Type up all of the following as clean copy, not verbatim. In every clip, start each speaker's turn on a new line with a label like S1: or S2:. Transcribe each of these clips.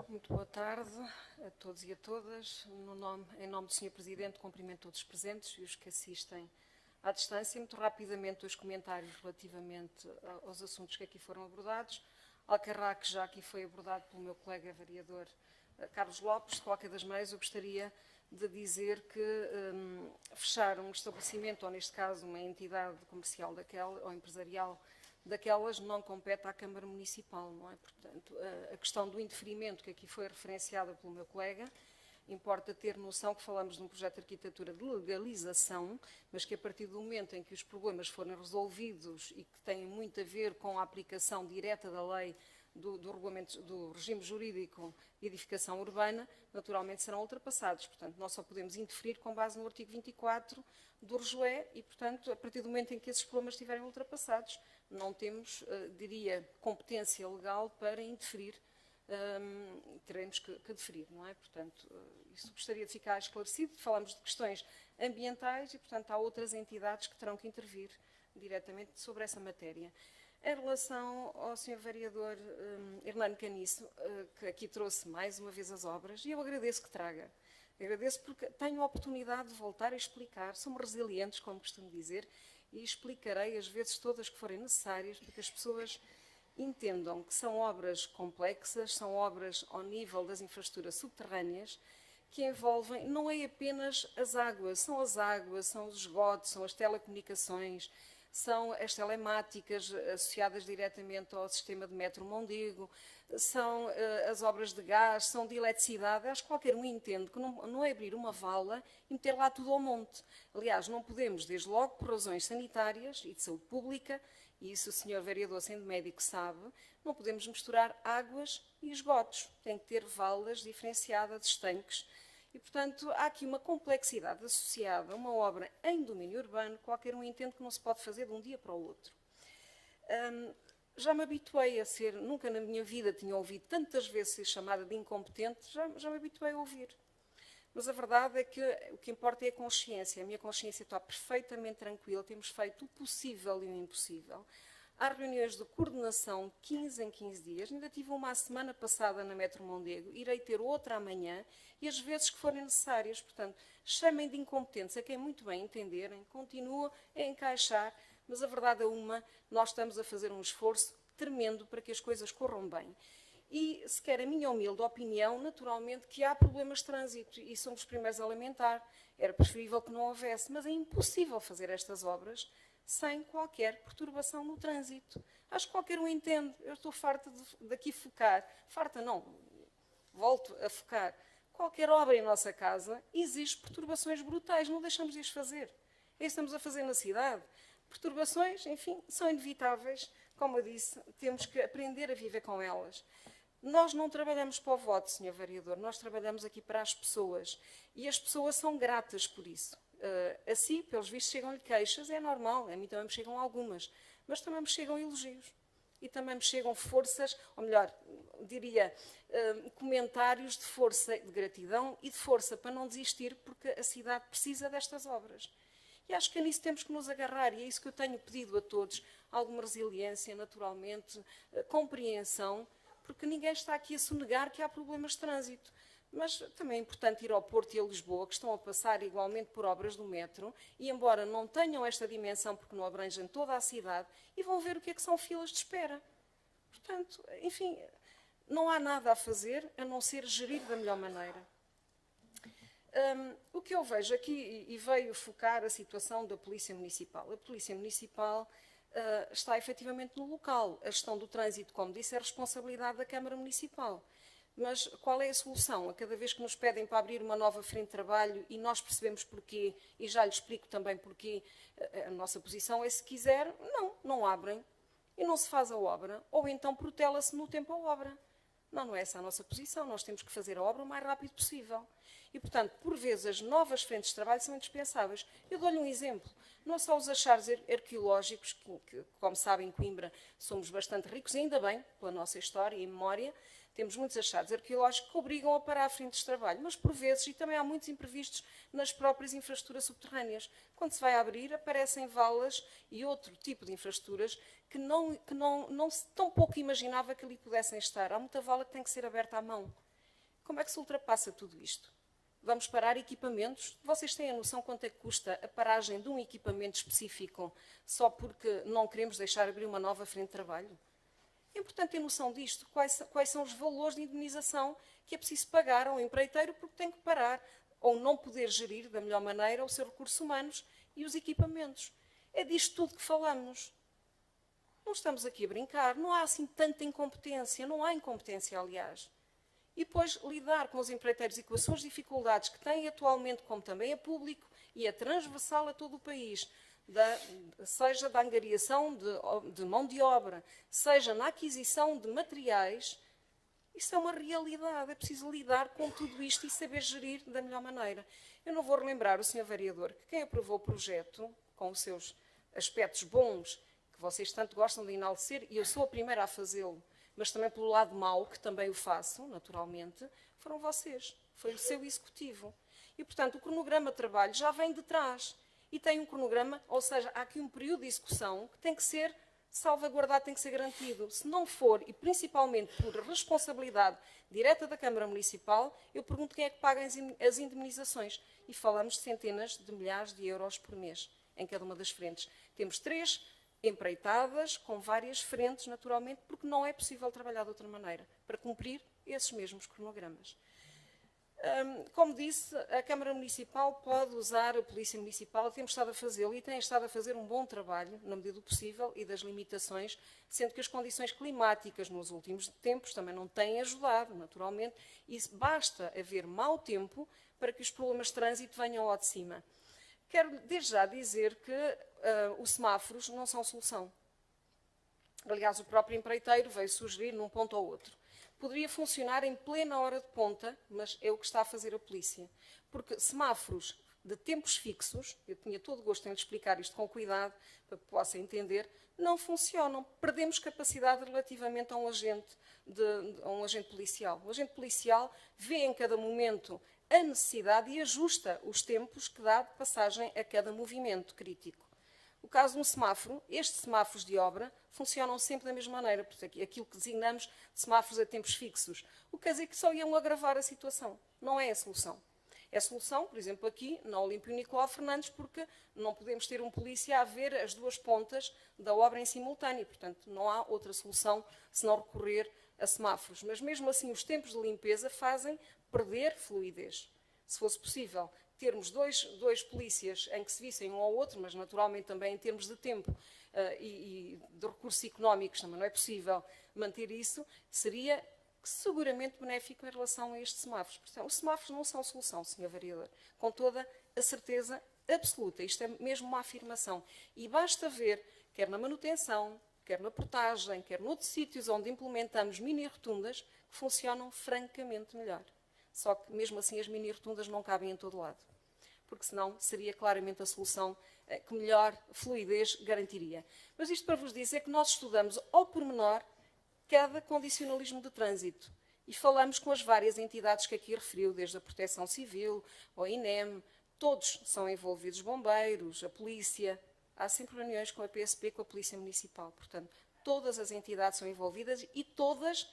S1: Muito boa tarde a todos e a todas. Em nome do Sr. Presidente, cumprimento todos os presentes e os que assistem à distância. Muito rapidamente, os comentários relativamente aos assuntos que aqui foram abordados. Alcarrá, que já aqui foi abordado pelo meu colega vereador Carlos Lopes. De qualquer das maneiras, eu gostaria de dizer que fechar um estabelecimento, ou neste caso uma entidade comercial daquela, ou empresarial daquelas, não compete à Câmara Municipal, não é? Portanto, a questão do indeferimento que aqui foi referenciada pelo meu colega, importa ter noção que falamos de um projeto de arquitetura de legalização, mas que a partir do momento em que os problemas forem resolvidos e que têm muito a ver com a aplicação direta da lei do regime jurídico de edificação urbana, naturalmente serão ultrapassados. Portanto, nós só podemos interferir com base no artigo 24 do RJE e, portanto, a partir do momento em que esses problemas estiverem ultrapassados, não temos, diria, competência legal para interferir, teremos que deferir, não é? Portanto, isso gostaria de ficar esclarecido. Falamos de questões ambientais e, portanto, há outras entidades que terão que intervir diretamente sobre essa matéria. Em relação ao Sr. Vereador Hernando Caniço, que aqui trouxe mais uma vez as obras, e eu agradeço que traga. Agradeço porque tenho a oportunidade de voltar a explicar, somos resilientes, como costumo dizer, e explicarei as vezes todas que forem necessárias, para que as pessoas entendam que são obras complexas, são obras ao nível das infraestruturas subterrâneas, que envolvem, não é apenas as águas, são os esgotos, são as telecomunicações, são as telemáticas associadas diretamente ao sistema de metro Mondego, são as obras de gás, são de eletricidade. Acho que qualquer um entende que não é abrir uma vala e meter lá tudo ao monte. Aliás, não podemos, desde logo por razões sanitárias e de saúde pública, e isso o Sr. Vereador, sendo médico, sabe, não podemos misturar águas e esgotos. Tem que ter valas diferenciadas, estanques. E, portanto, há aqui uma complexidade associada a uma obra em domínio urbano, qualquer um entende que não se pode fazer de um dia para o outro. Já me habituei a ser, nunca na minha vida tinha ouvido tantas vezes ser chamada de incompetente, já me habituei a ouvir. Mas a verdade é que o que importa é a consciência. A minha consciência está perfeitamente tranquila, temos feito o possível e o impossível. Há reuniões de coordenação 15 em 15 dias, ainda tive uma a semana passada na Metro Mondego, irei ter outra amanhã, e as vezes que forem necessárias. Portanto, chamem de incompetentes a quem muito bem entenderem, continuam a encaixar, mas a verdade é uma, nós estamos a fazer um esforço tremendo para que as coisas corram bem. E, se quer a minha humilde opinião, naturalmente que há problemas de trânsito, e somos os primeiros a lamentar. Era preferível que não houvesse, mas é impossível fazer estas obras sem qualquer perturbação no trânsito. Acho que qualquer um entende. Eu estou farta daqui focar. Farta não, volto a focar. Qualquer obra em nossa casa exige perturbações brutais, não deixamos de as fazer. É isso que estamos a fazer na cidade. Perturbações, enfim, são inevitáveis. Como eu disse, temos que aprender a viver com elas. Nós não trabalhamos para o voto, Sr. Vereador, nós trabalhamos aqui para as pessoas. E as pessoas são gratas por isso. Assim, pelos vistos, chegam-lhe queixas, é normal, a mim também me chegam algumas, mas também me chegam elogios. E também me chegam forças, ou melhor, diria, comentários de força, de gratidão e de força para não desistir, porque a cidade precisa destas obras. E acho que é nisso que temos que nos agarrar, e é isso que eu tenho pedido a todos, alguma resiliência, naturalmente, compreensão, porque ninguém está aqui a sonegar que há problemas de trânsito. Mas também é importante ir ao Porto e a Lisboa, que estão a passar igualmente por obras do metro, e embora não tenham esta dimensão, porque não abrangem toda a cidade, e vão ver o que é que são filas de espera. Portanto, enfim, não há nada a fazer, a não ser gerir da melhor maneira. O que eu vejo aqui, e veio focar a situação da Polícia Municipal. A Polícia Municipal está efetivamente no local. A gestão do trânsito, como disse, é responsabilidade da Câmara Municipal. Mas qual é a solução? A cada vez que nos pedem para abrir uma nova frente de trabalho e nós percebemos porquê, e já lhe explico também porquê, a nossa posição é, se quiser, não abrem e não se faz a obra, ou então protela-se no tempo a obra. Não é essa a nossa posição, nós temos que fazer a obra o mais rápido possível. E, portanto, por vezes, as novas frentes de trabalho são indispensáveis. Eu dou-lhe um exemplo. Não só os achares arqueológicos, que, como sabem, em Coimbra somos bastante ricos, e ainda bem, pela nossa história e memória, temos muitos achados arqueológicos que obrigam a parar frentes de trabalho, mas por vezes, e também há muitos imprevistos nas próprias infraestruturas subterrâneas. Quando se vai abrir, aparecem valas e outro tipo de infraestruturas que não se tão pouco imaginava que ali pudessem estar. Há muita vala que tem que ser aberta à mão. Como é que se ultrapassa tudo isto? Vamos parar equipamentos? Vocês têm a noção quanto é que custa a paragem de um equipamento específico só porque não queremos deixar abrir uma nova frente de trabalho? É importante ter noção disto. Quais são os valores de indemnização que é preciso pagar ao empreiteiro porque tem que parar ou não poder gerir da melhor maneira os seus recursos humanos e os equipamentos. É disto tudo que falamos. Não estamos aqui a brincar. Não há assim tanta incompetência. Não há incompetência, aliás. E depois lidar com os empreiteiros e com as suas dificuldades que têm atualmente, como também é público e é transversal a todo o país, seja da angariação de mão de obra, seja na aquisição de materiais, isso é uma realidade. É preciso lidar com tudo isto e saber gerir da melhor maneira. Eu não vou relembrar o Sr. Vereador que quem aprovou o projeto, com os seus aspectos bons, que vocês tanto gostam de enaltecer, e eu sou a primeira a fazê-lo, mas também pelo lado mau, que também o faço, naturalmente, foram vocês. Foi o seu executivo. E, portanto, o cronograma de trabalho já vem de trás. E tem um cronograma, ou seja, há aqui um período de execução que tem que ser salvaguardado, tem que ser garantido. Se não for, e principalmente por responsabilidade direta da Câmara Municipal, eu pergunto quem é que paga as indemnizações. E falamos de centenas de milhares de euros por mês em cada uma das frentes. Temos 3 empreitadas com várias frentes, naturalmente, porque não é possível trabalhar de outra maneira para cumprir esses mesmos cronogramas. Como disse, a Câmara Municipal pode usar a Polícia Municipal, temos estado a fazê-lo e tem estado a fazer um bom trabalho, na medida do possível e das limitações, sendo que as condições climáticas nos últimos tempos também não têm ajudado, naturalmente, e basta haver mau tempo para que os problemas de trânsito venham ao de cima. Quero desde já dizer que os semáforos não são solução. Aliás, o próprio empreiteiro veio sugerir num ponto ou outro. Poderia funcionar em plena hora de ponta, mas é o que está a fazer a polícia. Porque semáforos de tempos fixos, eu tinha todo o gosto em lhe explicar isto com cuidado, para que possa entender, não funcionam. Perdemos capacidade relativamente a um agente policial. O agente policial vê em cada momento a necessidade e ajusta os tempos que dá de passagem a cada movimento crítico. O caso de um semáforo, estes semáforos de obra funcionam sempre da mesma maneira, portanto, aquilo que designamos de semáforos a tempos fixos. O que quer dizer que só iam agravar a situação. Não é a solução. É a solução, por exemplo, aqui na Olímpio Nicolau Fernandes, porque não podemos ter um polícia a ver as duas pontas da obra em simultâneo. Portanto, não há outra solução senão recorrer a semáforos. Mas mesmo assim, os tempos de limpeza fazem perder fluidez. Se fosse possível termos dois polícias em que se vissem um ao outro, mas naturalmente também em termos de tempo e de recursos económicos também não é possível manter isso, seria seguramente benéfico em relação a estes semáforos. Portanto, os semáforos não são solução, Sr. Vereador, com toda a certeza absoluta. Isto é mesmo uma afirmação. E basta ver, quer na manutenção, quer na portagem, quer noutros sítios onde implementamos mini-rotundas, que funcionam francamente melhor. Só que, mesmo assim, as mini-rotundas não cabem em todo lado. Porque, senão, seria claramente a solução que melhor fluidez garantiria. Mas isto para vos dizer que nós estudamos ao pormenor cada condicionalismo de trânsito e falamos com as várias entidades que aqui referiu, desde a Proteção Civil, ao INEM, todos são envolvidos, bombeiros, a polícia. Há sempre reuniões com a PSP, com a Polícia Municipal. Portanto, todas as entidades são envolvidas e todas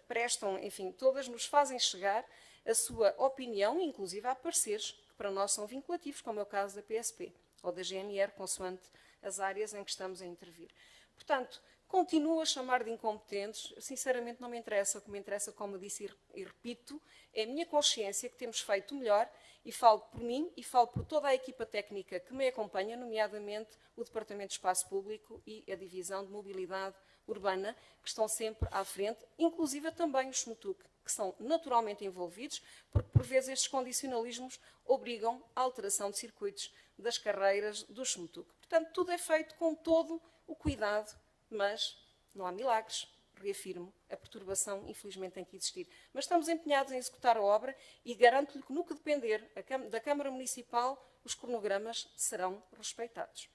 S1: prestam, enfim, todas nos fazem chegar a sua opinião, inclusive há pareceres que para nós são vinculativos, como é o caso da PSP ou da GNR, consoante as áreas em que estamos a intervir. Portanto, continuo a chamar de incompetentes, sinceramente não me interessa, o que me interessa, como disse e repito, é a minha consciência que temos feito melhor, e falo por mim e falo por toda a equipa técnica que me acompanha, nomeadamente o Departamento de Espaço Público e a Divisão de Mobilidade Urbana, que estão sempre à frente, inclusive também os SMUTUC, que são naturalmente envolvidos, porque por vezes estes condicionalismos obrigam à alteração de circuitos das carreiras dos SMUTUC. Portanto, tudo é feito com todo o cuidado, mas não há milagres, reafirmo, a perturbação infelizmente tem que existir. Mas estamos empenhados em executar a obra e garanto-lhe que no que depender da Câmara Municipal, os cronogramas serão respeitados.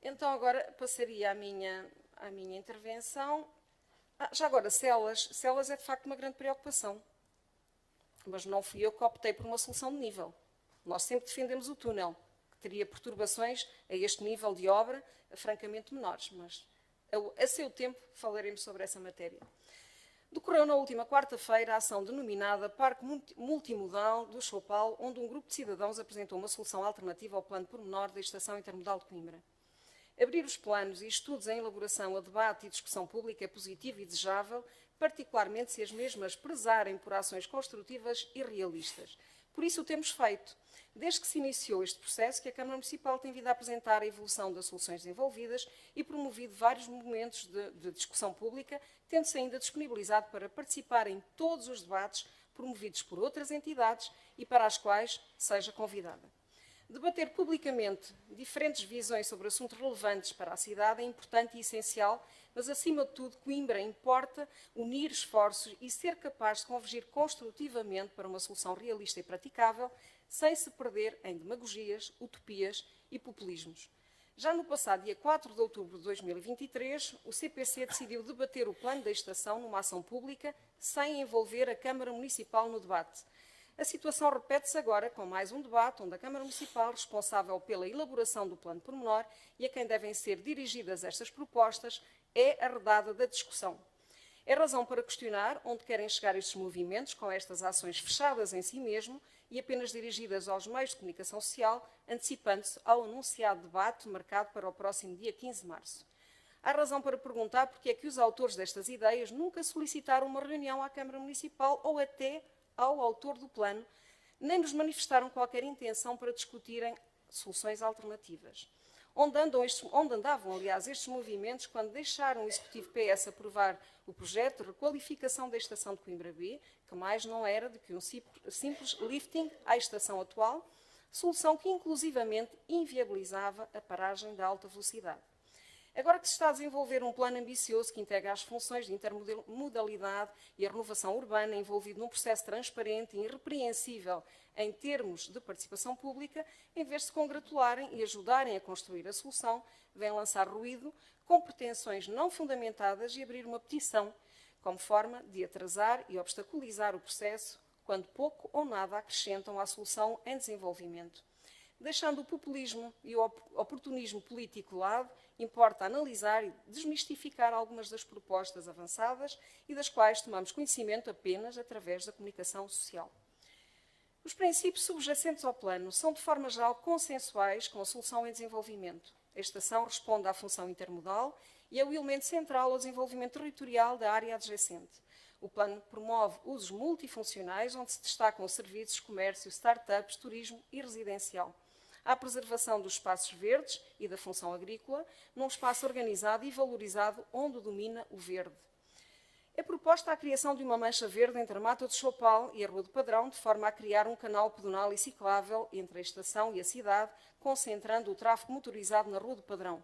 S1: Então agora passaria à minha intervenção. Já agora, Celas é de facto uma grande preocupação, mas não fui eu que optei por uma solução de nível. Nós sempre defendemos o túnel, que teria perturbações a este nível de obra francamente menores, mas a seu tempo falaremos sobre essa matéria. Decorreu na última quarta-feira a ação denominada Parque Multimodal do Choupal, onde um grupo de cidadãos apresentou uma solução alternativa ao plano pormenor da Estação Intermodal de Coimbra. Abrir os planos e estudos em elaboração a debate e discussão pública é positivo e desejável, particularmente se as mesmas prezarem por ações construtivas e realistas. Por isso o temos feito. Desde que se iniciou este processo, que a Câmara Municipal tem vindo a apresentar a evolução das soluções desenvolvidas e promovido vários momentos de discussão pública, tendo-se ainda disponibilizado para participar em todos os debates promovidos por outras entidades e para as quais seja convidada. Debater publicamente diferentes visões sobre assuntos relevantes para a cidade é importante e essencial, mas, acima de tudo, Coimbra importa unir esforços e ser capaz de convergir construtivamente para uma solução realista e praticável, sem se perder em demagogias, utopias e populismos. Já no passado dia 4 de outubro de 2023, o CPC decidiu debater o plano da estação numa ação pública, sem envolver a Câmara Municipal no debate. A situação repete-se agora com mais um debate, onde a Câmara Municipal, responsável pela elaboração do plano pormenor e a quem devem ser dirigidas estas propostas, é arredada da discussão. É razão para questionar onde querem chegar estes movimentos com estas ações fechadas em si mesmo e apenas dirigidas aos meios de comunicação social, antecipando-se ao anunciado debate marcado para o próximo dia 15 de março. Há razão para perguntar porque é que os autores destas ideias nunca solicitaram uma reunião à Câmara Municipal ou até ao autor do plano, nem nos manifestaram qualquer intenção para discutirem soluções alternativas. Onde andavam, aliás, estes movimentos quando deixaram o Executivo PS aprovar o projeto de requalificação da estação de Coimbra B, que mais não era do que um simples lifting à estação atual, solução que inclusivamente inviabilizava a paragem da alta velocidade. Agora que se está a desenvolver um plano ambicioso que integra as funções de intermodalidade e a renovação urbana, envolvido num processo transparente e irrepreensível em termos de participação pública, em vez de se congratularem e ajudarem a construir a solução, vêm lançar ruído com pretensões não fundamentadas e abrir uma petição, como forma de atrasar e obstaculizar o processo, quando pouco ou nada acrescentam à solução em desenvolvimento. Deixando o populismo e o oportunismo político de lado, importa analisar e desmistificar algumas das propostas avançadas e das quais tomamos conhecimento apenas através da comunicação social. Os princípios subjacentes ao plano são, de forma geral, consensuais com a solução em desenvolvimento. A estação responde à função intermodal e é o elemento central ao desenvolvimento territorial da área adjacente. O plano promove usos multifuncionais, onde se destacam os serviços, comércio, start-ups, turismo e residencial. À preservação dos espaços verdes e da função agrícola, num espaço organizado e valorizado onde domina o verde. É proposta a criação de uma mancha verde entre a Mata do Choupal e a Rua do Padrão, de forma a criar um canal pedonal e ciclável entre a estação e a cidade, concentrando o tráfego motorizado na Rua do Padrão.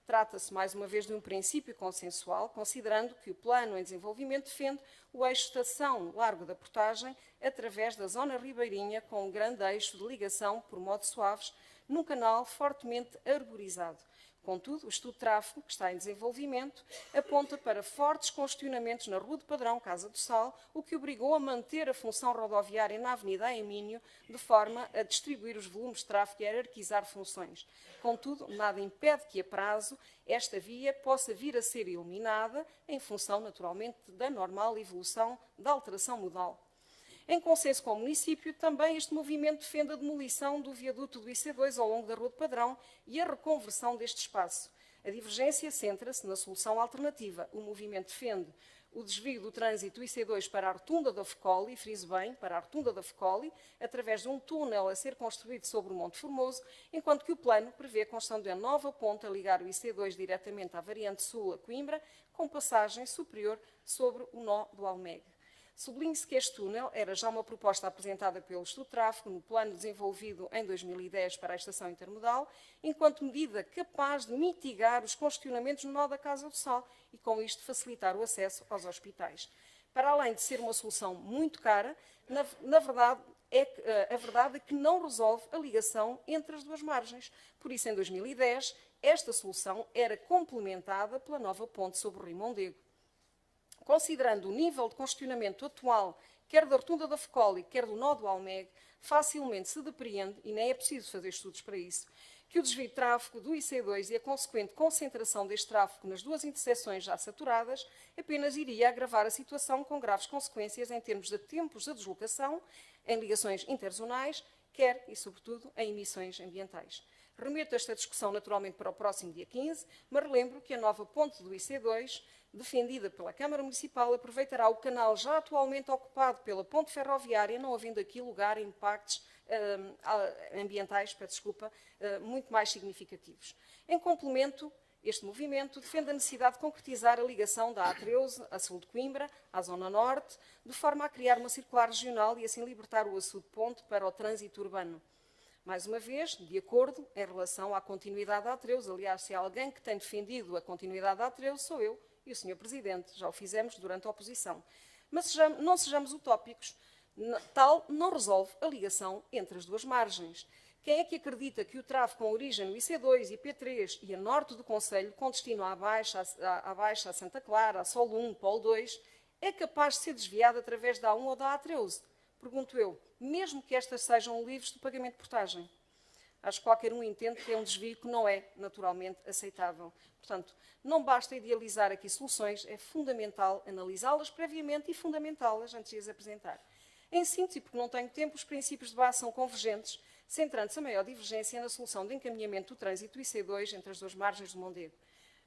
S1: Trata-se, mais uma vez, de um princípio consensual, considerando que o plano em desenvolvimento defende o eixo estação-Largo da Portagem através da zona ribeirinha, com um grande eixo de ligação, por modos suaves, num canal fortemente arborizado. Contudo, o estudo de tráfego, que está em desenvolvimento, aponta para fortes congestionamentos na Rua do Padrão, Casa do Sal, o que obrigou a manter a função rodoviária na Avenida Aemínio, de forma a distribuir os volumes de tráfego e a hierarquizar funções. Contudo, nada impede que, a prazo, esta via possa vir a ser eliminada, em função, naturalmente, da normal evolução da alteração modal. Em consenso com o município, também este movimento defende a demolição do viaduto do IC2 ao longo da Rua do Padrão e a reconversão deste espaço. A divergência centra-se na solução alternativa. O movimento defende o desvio do trânsito do IC2 para a rotunda da Fecoli, friso bem, para a rotunda da Fecoli, através de um túnel a ser construído sobre o Monte Formoso, enquanto que o plano prevê a construção de uma nova ponte a ligar o IC2 diretamente à variante sul a Coimbra, com passagem superior sobre o nó do Almeg. Sublinhe-se que este túnel era já uma proposta apresentada pelo Estudo de Tráfego no plano desenvolvido em 2010 para a estação intermodal, enquanto medida capaz de mitigar os congestionamentos no nó da Casa do Sal e, com isto, facilitar o acesso aos hospitais. Para além de ser uma solução muito cara, a verdade é que não resolve a ligação entre as duas margens. Por isso, em 2010, esta solução era complementada pela nova ponte sobre o Rio Mondego. Considerando o nível de congestionamento atual, quer da rotunda da Fecoli, quer do nó do Almeg, facilmente se depreende, e nem é preciso fazer estudos para isso, que o desvio de tráfego do IC2 e a consequente concentração deste tráfego nas duas interseções já saturadas apenas iria agravar a situação com graves consequências em termos de tempos de deslocação, em ligações interzonais, quer e, sobretudo, em emissões ambientais. Remeto esta discussão naturalmente para o próximo dia 15, mas relembro que a nova ponte do IC2, defendida pela Câmara Municipal, aproveitará o canal já atualmente ocupado pela ponte ferroviária, não havendo aqui lugar a impactos ambientais, muito mais significativos. Em complemento, este movimento defende a necessidade de concretizar a ligação da A13, a sul de Coimbra, à zona norte, de forma a criar uma circular regional e assim libertar o açude ponte para o trânsito urbano. Mais uma vez, de acordo em relação à continuidade da A13. Aliás, se há alguém que tem defendido a continuidade da A13, sou eu e o Sr. Presidente. Já o fizemos durante a oposição. Mas não sejamos utópicos. Tal não resolve a ligação entre as duas margens. Quem é que acredita que o tráfego com origem no IC2 e P3 e a norte do concelho, com destino à Baixa, a Santa Clara, a Sol 1, Polo 2, é capaz de ser desviado através da A1 ou da A13? Pergunto eu, mesmo que estas sejam livres do pagamento de portagem. Acho que qualquer um entende que é um desvio que não é naturalmente aceitável. Portanto, não basta idealizar aqui soluções, é fundamental analisá-las previamente e fundamentá-las antes de as apresentar. Em síntese, porque não tenho tempo, os princípios de base são convergentes, centrando-se a maior divergência na solução de encaminhamento do trânsito do IC2 entre as duas margens do Mondego.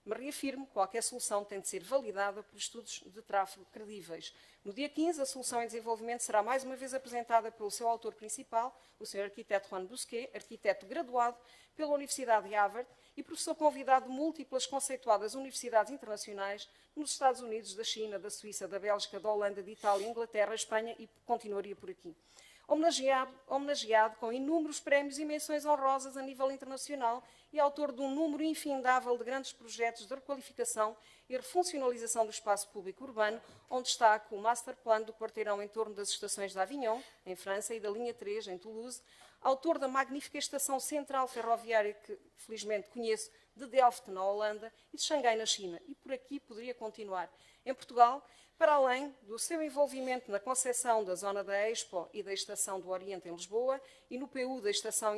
S1: Mas reafirmo, qualquer solução tem de ser validada por estudos de tráfego credíveis. No dia 15, a solução em desenvolvimento será mais uma vez apresentada pelo seu autor principal, o Sr. arquiteto Juan Busquet, arquiteto graduado pela Universidade de Harvard e professor convidado de múltiplas conceituadas universidades internacionais nos Estados Unidos, da China, da Suíça, da Bélgica, da Holanda, de Itália, Inglaterra, Espanha e continuaria por aqui. Homenageado com inúmeros prémios e menções honrosas a nível internacional e autor de um número infindável de grandes projetos de requalificação e refuncionalização do espaço público urbano, onde destaca o Master Plan do quarteirão em torno das estações de Avignon, em França, e da linha 3, em Toulouse, autor da magnífica estação central ferroviária que, felizmente, conheço, de Delft, na Holanda, e de Xangai, na China. E por aqui poderia continuar. Em Portugal, para além do seu envolvimento na concepção da zona da Expo e da Estação do Oriente em Lisboa e no PU da Estação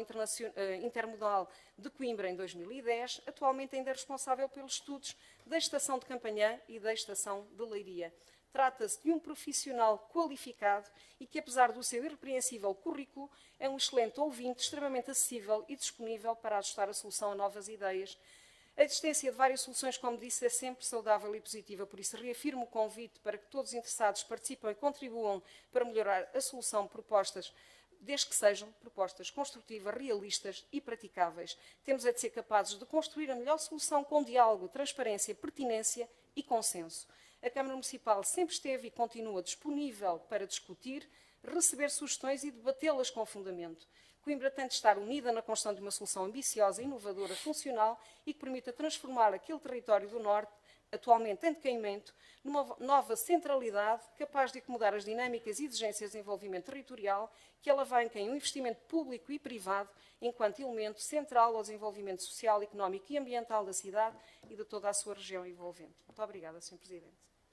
S1: Intermodal de Coimbra em 2010, atualmente ainda é responsável pelos estudos da Estação de Campanhã e da Estação de Leiria. Trata-se de um profissional qualificado e que, apesar do seu irrepreensível currículo, é um excelente ouvinte, extremamente acessível e disponível para ajustar a solução a novas ideias. A existência de várias soluções, como disse, é sempre saudável e positiva, por isso reafirmo o convite para que todos os interessados participem e contribuam para melhorar a solução propostas, desde que sejam propostas construtivas, realistas e praticáveis. Temos é de ser capazes de construir a melhor solução com diálogo, transparência, pertinência e consenso. A Câmara Municipal sempre esteve e continua disponível para discutir, receber sugestões e debatê-las com fundamento. Coimbra tem de estar unida na construção de uma solução ambiciosa, inovadora, funcional e que permita transformar aquele território do Norte, atualmente em decaimento, numa nova centralidade capaz de acomodar as dinâmicas e exigências de desenvolvimento territorial que alavanquem o investimento público e privado enquanto elemento central ao desenvolvimento social, económico e ambiental da cidade e de toda a sua região envolvente. Muito obrigada, Sr. Presidente.